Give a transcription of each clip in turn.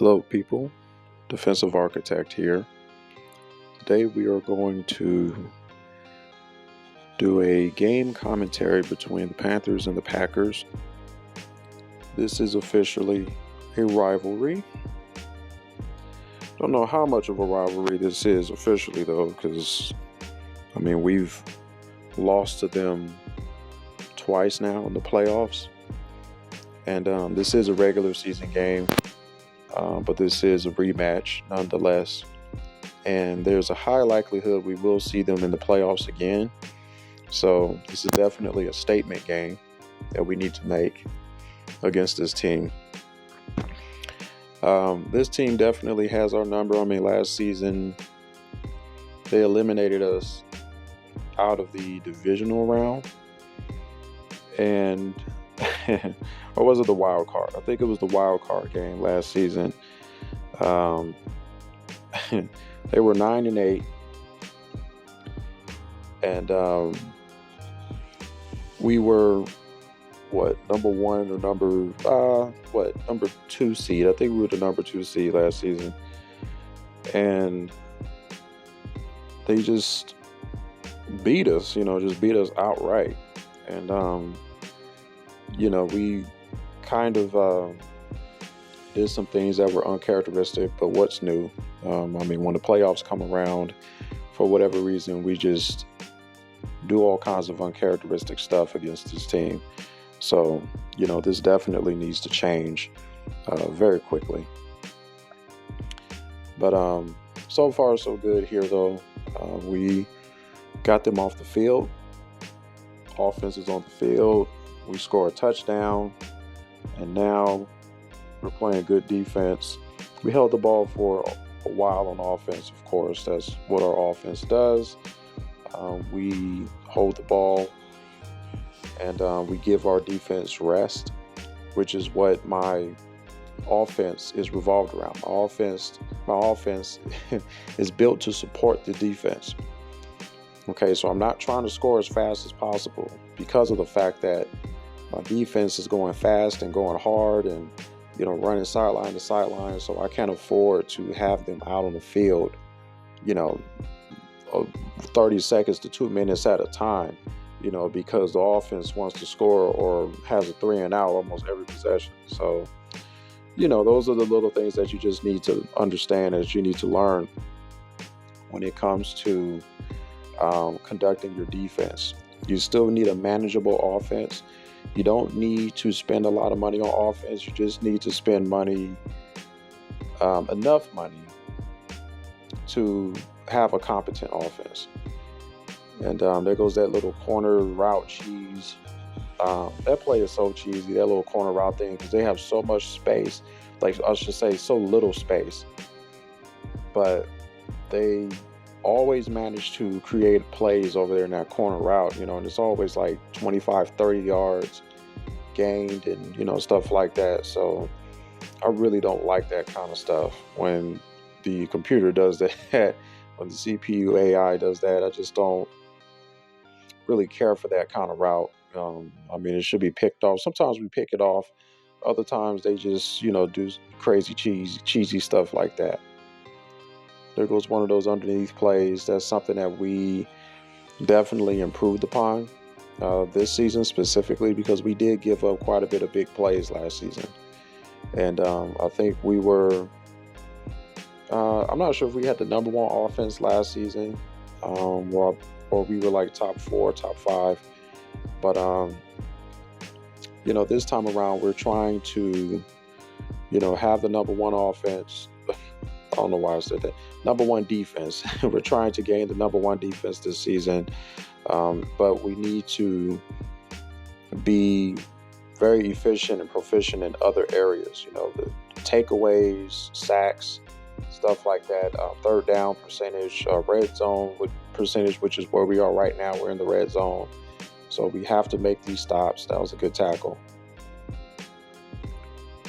Hello people, Defensive Architect here. Today we are going to do a game commentary between the Panthers and the Packers. This is officially a rivalry. Don't know how much of a rivalry this is officially though, because we've lost to them twice now in the playoffs. And this is a regular season game. But this is a rematch nonetheless. And there's a high likelihood we will see them in the playoffs again. So this is definitely a statement game that we need to make against this team. This team definitely has our number. Last season they eliminated us out of the divisional round. And or was it the wild card? I think it was the wild card game last season. They were 9-8, and we were number 1 or number 2 seed. I think we were the number 2 seed last season, and they just beat us. Just beat us outright, and we kind of did some things that were uncharacteristic, but what's new? When the playoffs come around, for whatever reason, we just do all kinds of uncharacteristic stuff against this team. So, this definitely needs to change very quickly. But so far, so good here, though. We got them off the field. Offense is on the field. We score a touchdown, and now we're playing good defense. We held the ball for a while on offense, of course. That's what our offense does. We hold the ball, and we give our defense rest, which is what my offense is revolved around. My offense is built to support the defense. Okay, so I'm not trying to score as fast as possible because of the fact that my defense is going fast and going hard and running sideline to sideline, so I can't afford to have them out on the field, 30 seconds to 2 minutes at a time, because the offense wants to score or has a 3 and out almost every possession. So, those are the little things that you just need to understand, as you need to learn when it comes to conducting your defense. You still need a manageable offense. You don't need to spend a lot of money on offense. You just need to spend money, enough money to have a competent offense. And there goes that little corner route cheese. That play is so cheesy, that little corner route thing, because they have so much space. Like, I should say, so little space. But they always manage to create plays over there in that corner route, and it's always like 25, 30 yards gained and, stuff like that. So I really don't like that kind of stuff when the computer does that, when the CPU AI does that. I just don't really care for that kind of route. It should be picked off. Sometimes we pick it off. Other times they just, do crazy cheesy stuff like that. There goes one of those underneath plays. That's something that we definitely improved upon this season specifically, because we did give up quite a bit of big plays last season. And I think we were, I'm not sure if we had the number 1 offense last season, or we were like top 4, top 5. But, this time around, we're trying to, have the number 1 offense. I don't know why I said that. Number 1 defense. We're trying to gain the number 1 defense this season. But we need to be very efficient and proficient in other areas. The takeaways, sacks, stuff like that. Third down percentage, red zone percentage, which is where we are right now. We're in the red zone. So we have to make these stops. That was a good tackle.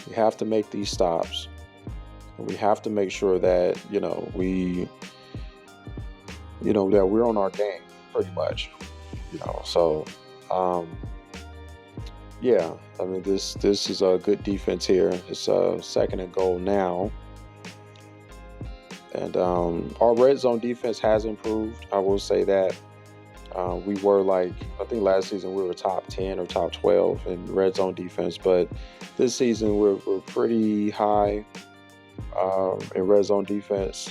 We have to make these stops. We have to make sure that, that we're on our game pretty much, so, this is a good defense here. It's a 2nd and goal now. And our red zone defense has improved. I will say that. We were I think last season we were top 10 or top 12 in red zone defense, but this season we're pretty high in red zone defense.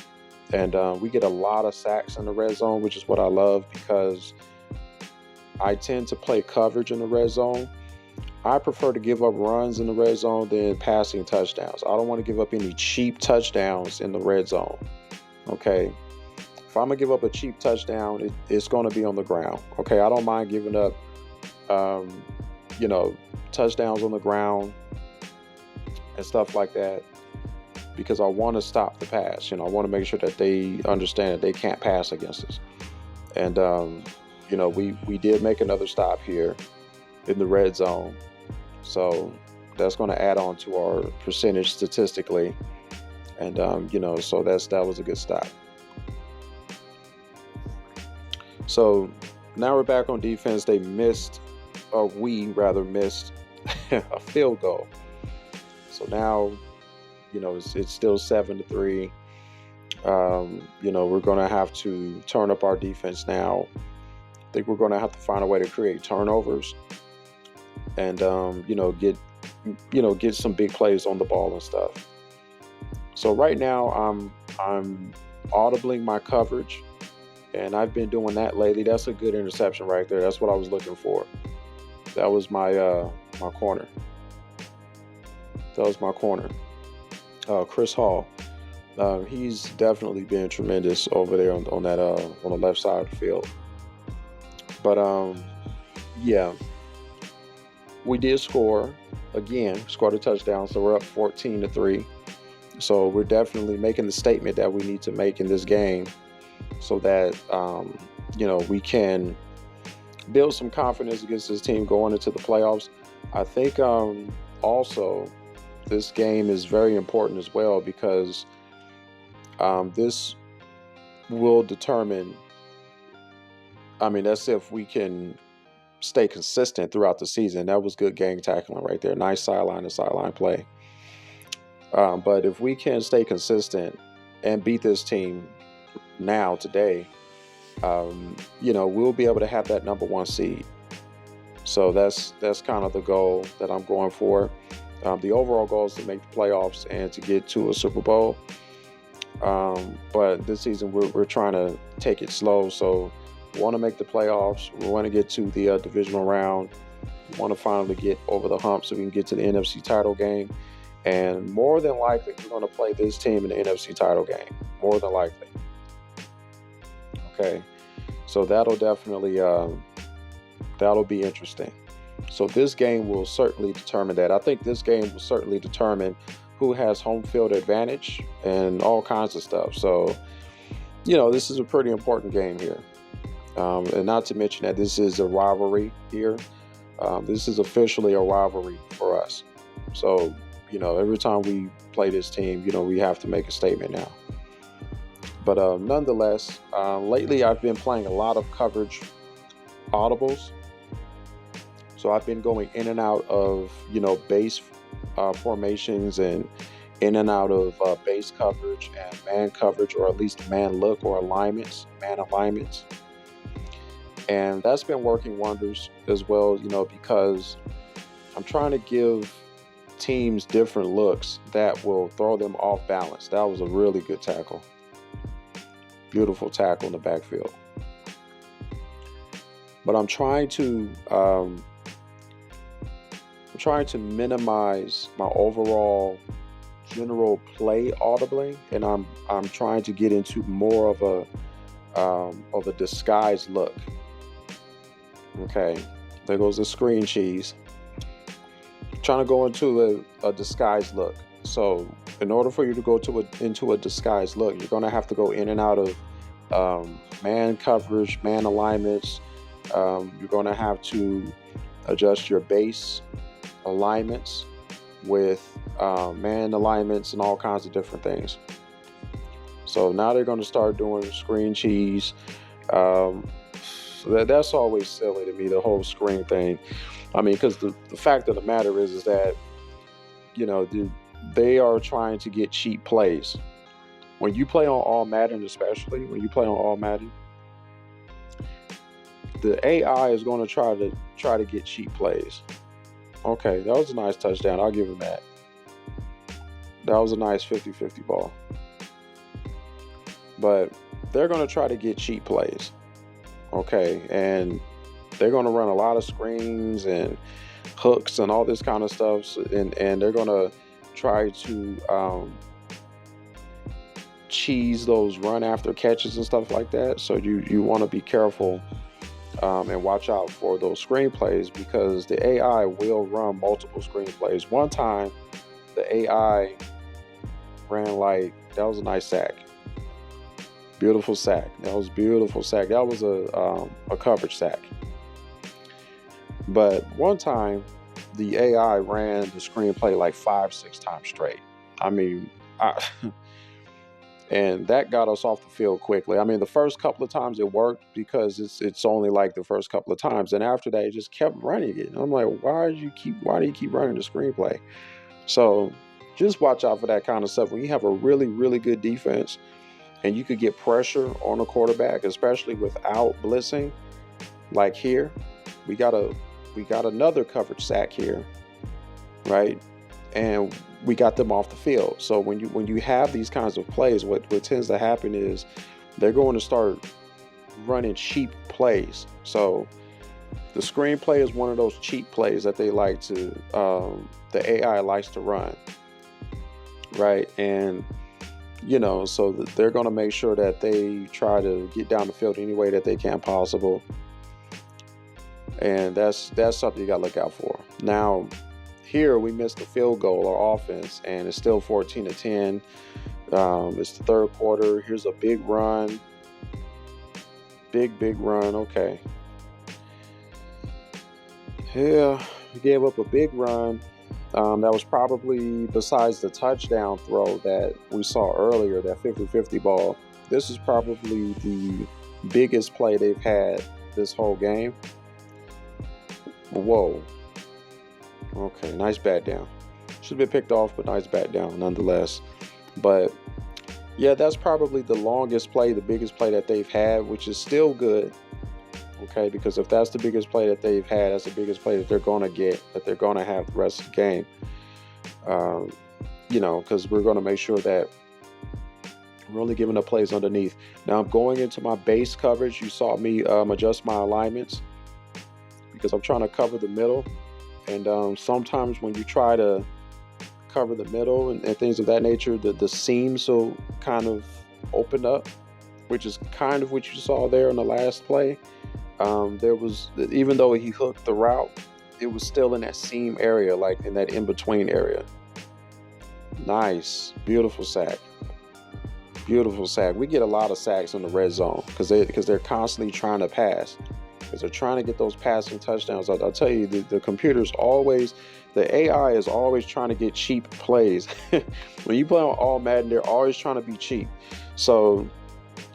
And we get a lot of sacks in the red zone, which is what I love because I tend to play coverage in the red zone. I prefer to give up runs in the red zone than passing touchdowns. I don't want to give up any cheap touchdowns in the red zone. Okay. If I'm going to give up a cheap touchdown, it's going to be on the ground. Okay. I don't mind giving up, touchdowns on the ground and stuff like that because I want to stop the pass. I want to make sure that they understand that they can't pass against us. And, we did make another stop here in the red zone. So that's going to add on to our percentage statistically. And, so that was a good stop. So now we're back on defense. We missed a field goal. So now, it's still 7-3. We're going to have to turn up our defense now. I think we're going to have to find a way to create turnovers and, get some big plays on the ball and stuff. So right now I'm audibling my coverage, and I've been doing that lately. That's a good interception right there. That's what I was looking for. That was my corner. Chris Hall. He's definitely been tremendous over there on the left side of the field. But yeah, we did scored a touchdown, so we're up 14-3. So we're definitely making the statement that we need to make in this game, so that we can build some confidence against this team going into the playoffs. I think also this game is very important as well because this will determine. That's if we can stay consistent throughout the season. That was good gang tackling right there. Nice sideline-to-sideline play. But if we can stay consistent and beat this team today, we'll be able to have that number one seed. So that's kind of the goal that I'm going for. The overall goal is to make the playoffs and to get to a Super Bowl. But this season we're trying to take it slow. So we want to make the playoffs. We want to get to the divisional round. We want to finally get over the hump so we can get to the NFC title game. And more than likely, we're going to play this team in the NFC title game. More than likely. Okay. So that'll definitely, that'll be interesting. So this game will certainly determine that. I think this game will certainly determine who has home field advantage and all kinds of stuff. So, this is a pretty important game here. And not to mention that this is a rivalry here. This is officially a rivalry for us. So, every time we play this team, we have to make a statement now. But nonetheless, lately I've been playing a lot of coverage audibles. So I've been going in and out of, base formations and in and out of base coverage and man coverage, or at least man look or alignments, man alignments. And that's been working wonders as well, because I'm trying to give teams different looks that will throw them off balance. That was a really good tackle. Beautiful tackle in the backfield. But I'm trying to minimize my overall general play audibly, and I'm trying to get into more of a disguised look. Okay, there goes the screen cheese. Trying to go into a disguised look. So in order for you to go into a disguised look, you're going to have to go in and out of man coverage, man alignments. You're going to have to adjust your base alignments with man alignments and all kinds of different things. So now they're going to start doing screen cheese. That's always silly to me, the whole screen thing. Because the fact of the matter is that, they are trying to get cheap plays. when you play on all Madden, especially when you play on all Madden, the AI is going to try to get cheap plays. Okay, that was a nice touchdown. I'll give him that. That was a nice 50-50 ball. But they're going to try to get cheap plays. Okay, and they're going to run a lot of screens and hooks and all this kind of stuff, and they're going to try to cheese those run after catches and stuff like that. So you want to be careful and watch out for those screenplays, because the AI will run multiple screenplays. One time, the AI ran that was a nice sack. Beautiful sack. That was beautiful sack. That was a coverage sack. But one time, the AI ran the screenplay 5-6 times straight. I mean, and that got us off the field quickly. I mean, the first couple of times it worked because it's only the first couple of times, and after that, it just kept running it. And I'm like, why do you keep running the screenplay? So just watch out for that kind of stuff. When you have a really, really good defense and you could get pressure on a quarterback, especially without blitzing, like here, we got another coverage sack here, right? And we got them off the field. So when you have these kinds of plays, what tends to happen is they're going to start running cheap plays. So the screenplay is one of those cheap plays that they like to, the AI likes to run, right? And so they're going to make sure that they try to get down the field any way that they can possible. And that's something you got to look out for. Now, here we missed the field goal, our offense, and it's still 14-10. It's the third quarter. Here's a big run. Big run. Okay. Yeah, we gave up a big run. That was probably, besides the touchdown throw that we saw earlier, that 50-50 ball, this is probably the biggest play they've had this whole game. Whoa. Okay, nice bat down. Should have been picked off, but nice bat down nonetheless. But yeah, that's probably the longest play, the biggest play that they've had, which is still good. Okay, because if that's the biggest play that they've had, that's the biggest play that they're going to get, that they're going to have the rest of the game. Because we're going to make sure that we're only giving up plays underneath. Now I'm going into my base coverage. You saw me adjust my alignments because I'm trying to cover the middle. And sometimes when you try to cover the middle and things of that nature, the seams will kind of open up, which is kind of what you saw there in the last play. There was, even though he hooked the route, it was still in that seam area, in that in-between area. Nice. Beautiful sack. Beautiful sack. We get a lot of sacks in the red zone because they're constantly trying to pass. Because they're trying to get those passing touchdowns. I'll tell you, the computer's always, the AI is always trying to get cheap plays. When you play on all Madden, they're always trying to be cheap. So,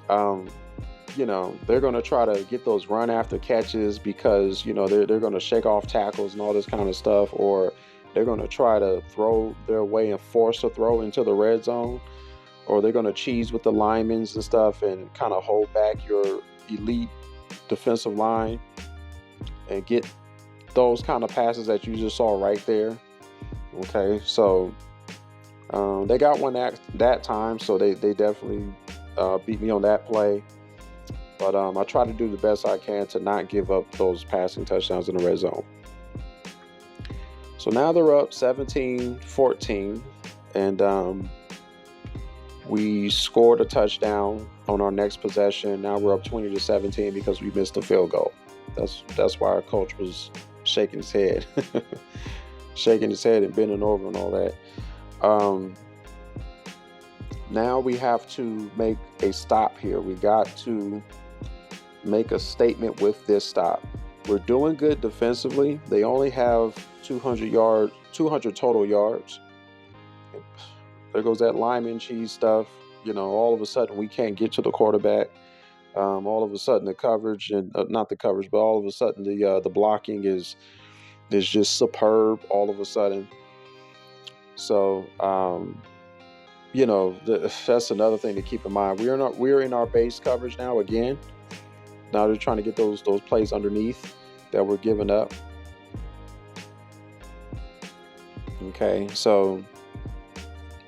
they're going to try to get those run after catches because, they're going to shake off tackles and all this kind of stuff. Or they're going to try to throw their way and force a throw into the red zone. Or they're going to cheese with the linemen and stuff and kind of hold back your elite defensive line and get those kind of passes that you just saw right there. Okay, so they got one that time, so they definitely beat me on that play. But I try to do the best I can to not give up those passing touchdowns in the red zone. So now they're up 17-14, and we scored a touchdown on our next possession. Now we're up 20-17 because we missed the field goal. That's why our coach was shaking his head, and bending over and all that. Now we have to make a stop here. We got to make a statement with this stop. We're doing good defensively. They only have 200 total yards. There goes that lineman cheese stuff. All of a sudden we can't get to the quarterback. All of a sudden the coverage, and not the coverage, but all of a sudden the blocking is just superb all of a sudden. So That's another thing to keep in mind. We're in our base coverage now again. Now they're trying to get those plays underneath that we're giving up. Okay, so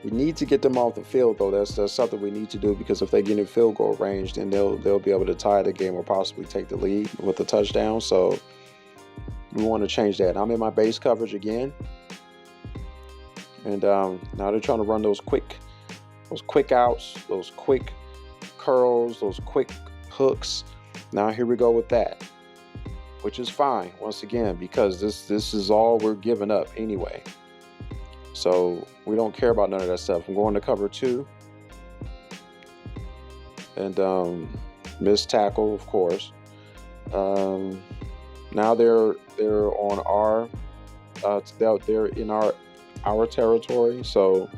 we need to get them off the field, though. That's something we need to do, because if they get in field goal range, then they'll be able to tie the game or possibly take the lead with a touchdown. So we want to change that. I'm in my base coverage again, and now they're trying to run those quick outs, those quick curls, those quick hooks. Now here we go with that, which is fine once again, because this is all we're giving up anyway. So we don't care about none of that stuff. I'm going to cover 2. And missed tackle, of course. Now they're on our they're in our territory. So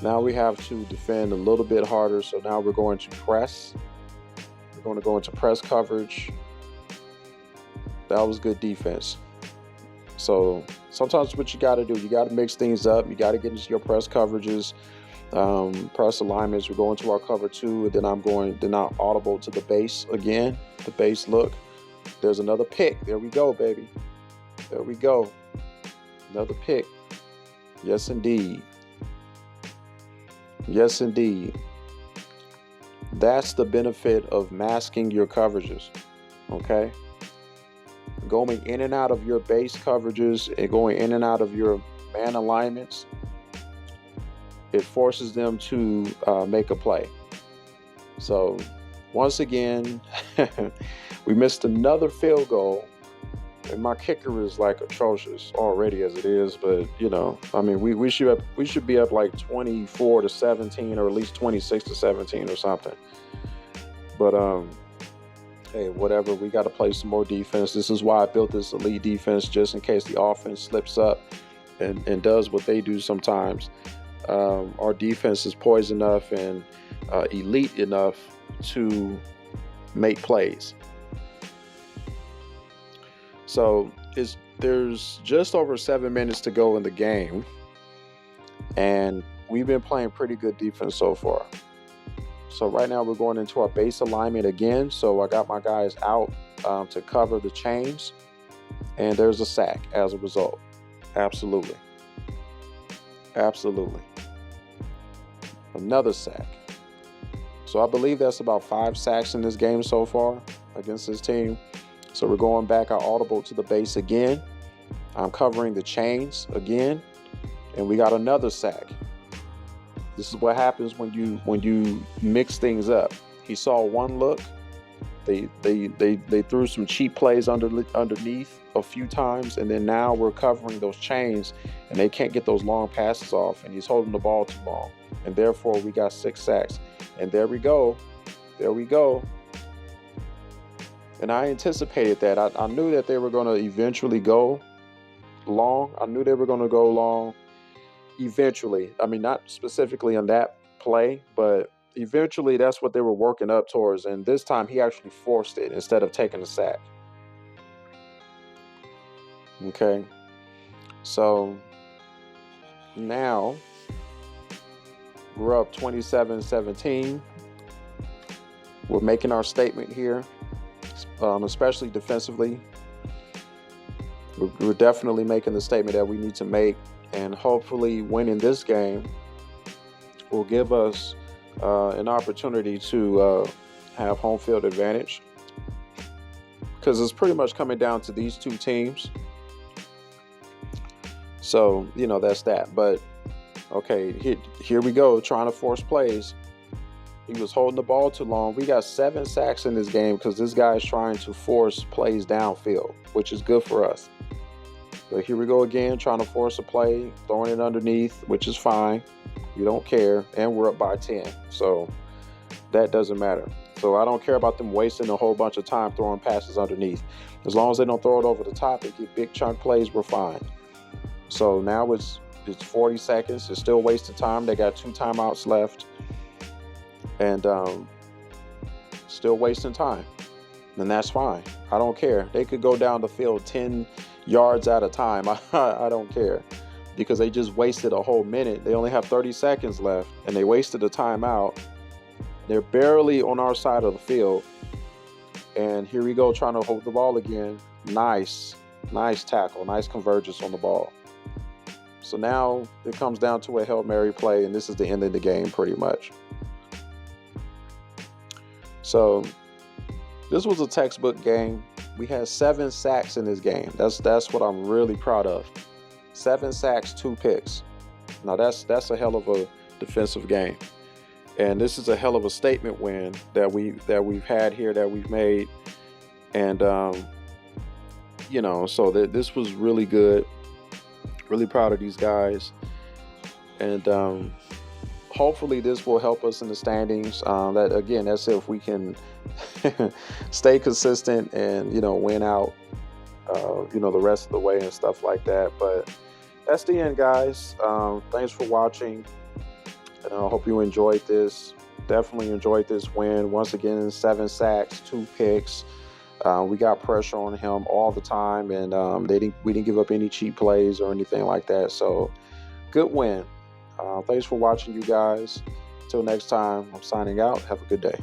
now we have to defend a little bit harder. So now we're going to press. We're going to go into press coverage. That was good defense. So sometimes what you got to do, you got to mix things up. You got to get into your press coverages, press alignments. We're going to our cover 2, and then I'm audible to the base again, the base look. There's another pick. There we go, baby. There we go. Another pick. Yes, indeed. Yes, indeed. That's the benefit of masking your coverages, okay? Going in and out of your base coverages and going in and out of your man alignments, it forces them to make a play. So once again, we missed another field goal, and my kicker is like atrocious already as it is. But we should be up like 24-17, or at least 26-17 or something. But hey, whatever. We got to play some more defense. This is why I built this elite defense, just in case the offense slips up and does what they do sometimes. Our defense is poised enough and elite enough to make plays. So there's just over 7 minutes to go in the game, and we've been playing pretty good defense so far. So right now we're going into our base alignment again. So I got my guys out to cover the chains, and there's a sack as a result. Absolutely. Absolutely. Another sack. So I believe that's about 5 sacks in this game so far against this team. So we're going back our audible to the base again. I'm covering the chains again, and we got another sack. This is what happens when you mix things up. He saw one look. They threw some cheap plays underneath a few times, and then now we're covering those chains, and they can't get those long passes off, and he's holding the ball too long, and therefore we got 6 sacks. And there we go. And I anticipated that. I knew that they were going to eventually go long. I knew they were going to go long eventually. I mean, not specifically on that play, but eventually that's what they were working up towards. And this time he actually forced it instead of taking the sack. Okay. So now we're up 27-17. We're making our statement here, especially defensively. We're definitely making the statement that we need to make, and hopefully winning this game will give us an opportunity to have home field advantage, because it's pretty much coming down to these two teams. So, that's that. But, okay, here we go, trying to force plays. He was holding the ball too long. We got 7 sacks in this game because this guy is trying to force plays downfield, which is good for us. But here we go again, trying to force a play, throwing it underneath, which is fine. We don't care, and we're up by 10. So that doesn't matter. So I don't care about them wasting a whole bunch of time throwing passes underneath. As long as they don't throw it over the top and get big chunk plays, we're fine. So now it's 40 seconds. It's still wasting time. They got 2 timeouts left. And still wasting time. And that's fine. I don't care. They could go down the field 10 yards at a time. I don't care. because they just wasted a whole minute. They only have 30 seconds left, and they wasted a timeout. They're barely on our side of the field. And here we go, trying to hold the ball again. Nice tackle, nice convergence on the ball. So now it comes down to a Hail Mary play, and this is the end of the game pretty much. So this was a textbook game. We had 7 sacks in this game. That's what I'm really proud of. 7 sacks, 2 picks. Now that's a hell of a defensive game. And this is a hell of a statement win that we've had here, that we've made. And so this was really good. Really proud of these guys. And hopefully this will help us in the standings. That's if we can stay consistent and win out the rest of the way and stuff like that. But that's the end, guys. Thanks for watching. I hope you enjoyed this. Definitely enjoyed this win. Once again, 7 sacks, 2 picks. We got pressure on him all the time, and we didn't give up any cheap plays or anything like that. So, good win. Thanks for watching, you guys. Till next time, I'm signing out. Have a good day.